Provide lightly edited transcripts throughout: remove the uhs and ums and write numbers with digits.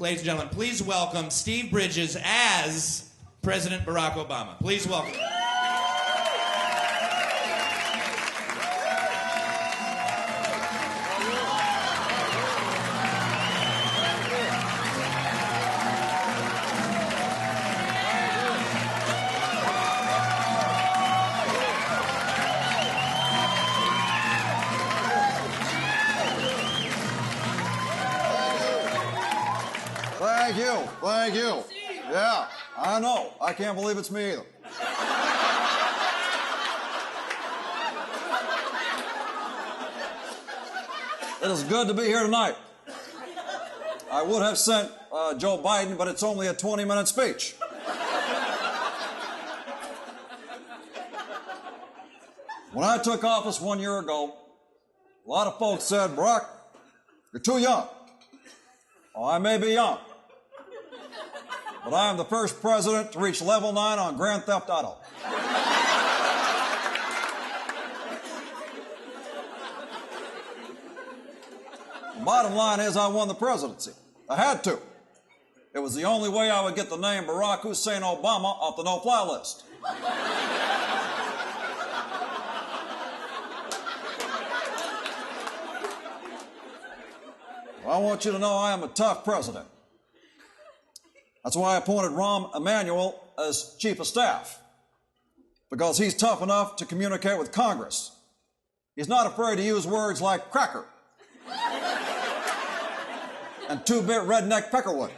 Ladies and gentlemen, please welcome Steve Bridges as President Barack Obama. Please welcome. Thank you. Yeah, I know. I can't believe it's me either. It is good to be here tonight. I would have sent Joe Biden, but it's only a 20-minute speech. When I took office 1 year ago, a lot of folks said, Barack, you're too young. Oh, I may be young, but I am the first president to reach level 9 on Grand Theft Auto. The bottom line is I won the presidency. I had to. It was the only way I would get the name Barack Hussein Obama off the no-fly list. I want you to know I am a tough president. That's why I appointed Rahm Emanuel as chief of staff, because he's tough enough to communicate with Congress. He's not afraid to use words like cracker and two-bit redneck peckerwood.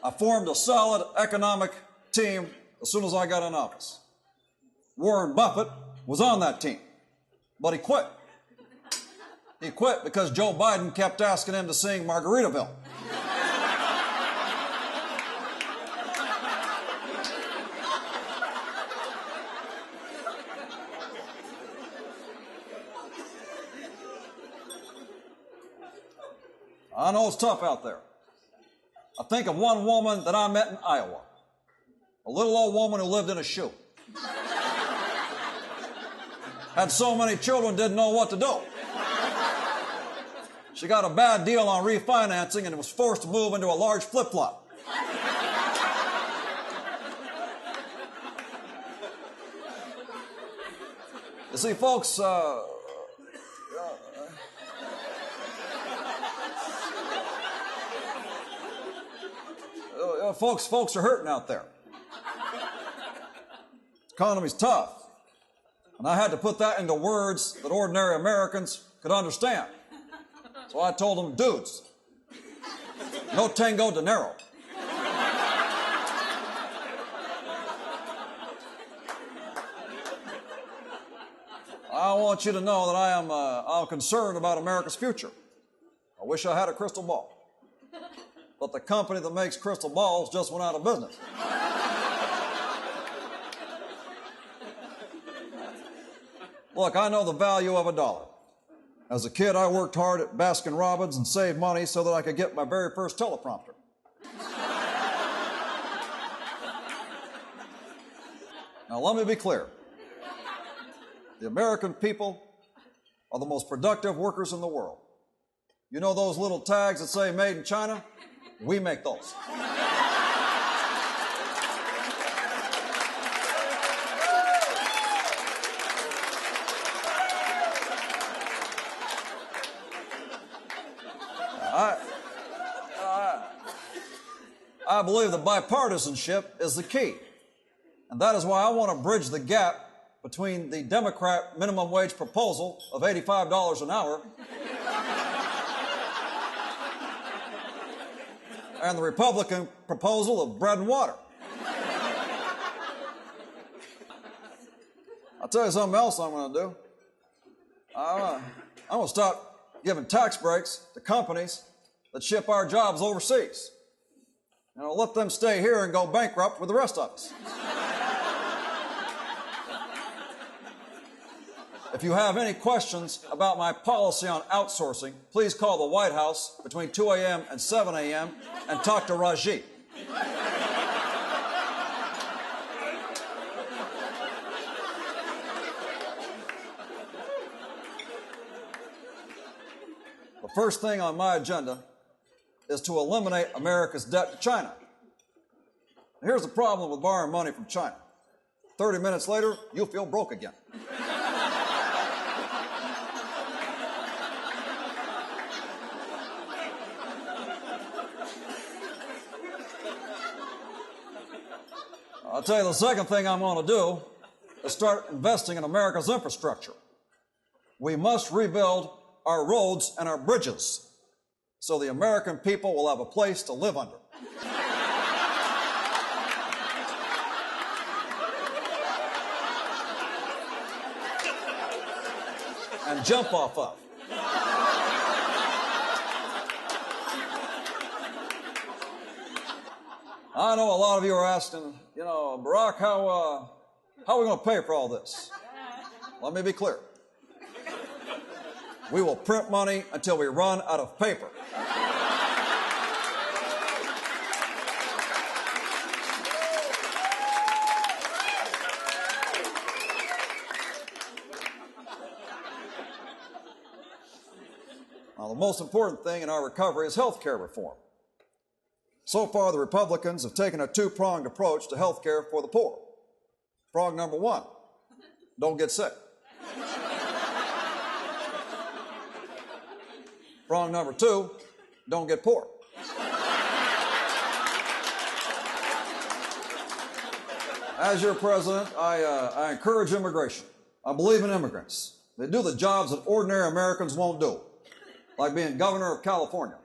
I formed a solid economic team as soon as I got in office. Warren Buffett was on that team, but he quit. He quit because Joe Biden kept asking him to sing Margaritaville. I know it's tough out there. I think of one woman that I met in Iowa, a little old woman who lived in a shoe. Had so many children, didn't know what to do. She got a bad deal on refinancing and was forced to move into a large flip-flop. You see, folks, folks are hurting out there. The economy's tough. And I had to put that into words that ordinary Americans could understand. So I told them, dudes, no tango dinero. I want you to know that I'm concerned about America's future. I wish I had a crystal ball. But the company that makes crystal balls just went out of business. Look, I know the value of a dollar. As a kid, I worked hard at Baskin-Robbins and saved money so that I could get my very first teleprompter. Now, let me be clear. The American people are the most productive workers in the world. You know those little tags that say made in China? We make those. I believe that bipartisanship is the key. And that is why I want to bridge the gap between the Democrat minimum wage proposal of $85 an hour and the Republican proposal of bread and water. I'll tell you something else I'm going to do. I'm going to start giving tax breaks to companies that ship our jobs overseas. And I'll let them stay here and go bankrupt with the rest of us. If you have any questions about my policy on outsourcing, please call the White House between 2 a.m. and 7 a.m. and talk to Rajiv. first thing on my agenda is to eliminate America's debt to China. Here's the problem with borrowing money from China. 30 minutes later, you'll feel broke again. I'll tell you the second thing I'm going to do is start investing in America's infrastructure. We must rebuild our roads and our bridges so the American people will have a place to live under. And jump off of. I know a lot of you are asking, Barack, how are we going to pay for all this? Let me be clear. We will print money until we run out of paper. Now, the most important thing in our recovery is health care reform. So far, the Republicans have taken a two-pronged approach to health care for the poor. Prong number one, don't get sick. Prong number two, don't get poor. As your president, I encourage immigration. I believe in immigrants. They do the jobs that ordinary Americans won't do, like being governor of California.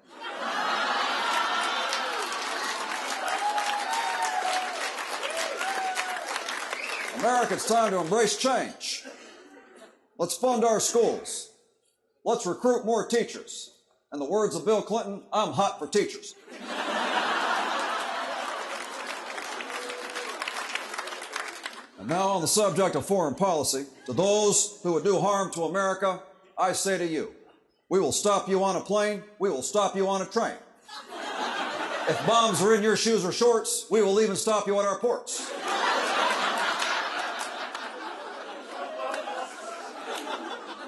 America, it's time to embrace change. Let's fund our schools. Let's recruit more teachers. In the words of Bill Clinton, I'm hot for teachers. And now on the subject of foreign policy, to those who would do harm to America, I say to you, we will stop you on a plane, we will stop you on a train. If bombs are in your shoes or shorts, we will even stop you at our ports.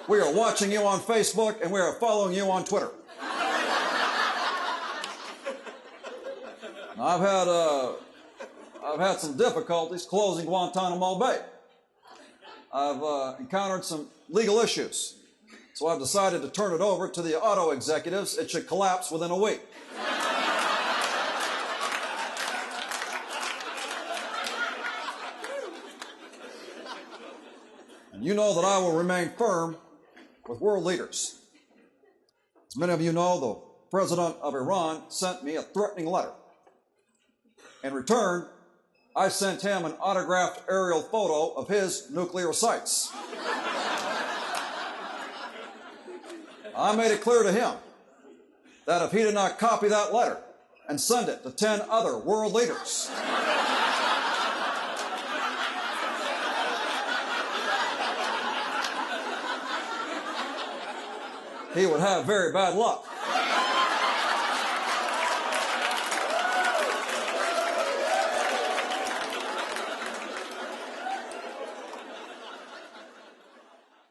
We are watching you on Facebook, and we are following you on Twitter. Now, I've had some difficulties closing Guantanamo Bay. I've encountered some legal issues, so I've decided to turn it over to the auto executives. It should collapse within a week. And you know that I will remain firm with world leaders. As many of you know, the president of Iran sent me a threatening letter. In return, I sent him an autographed aerial photo of his nuclear sites. I made it clear to him that if he did not copy that letter and send it to 10 other world leaders, he would have very bad luck.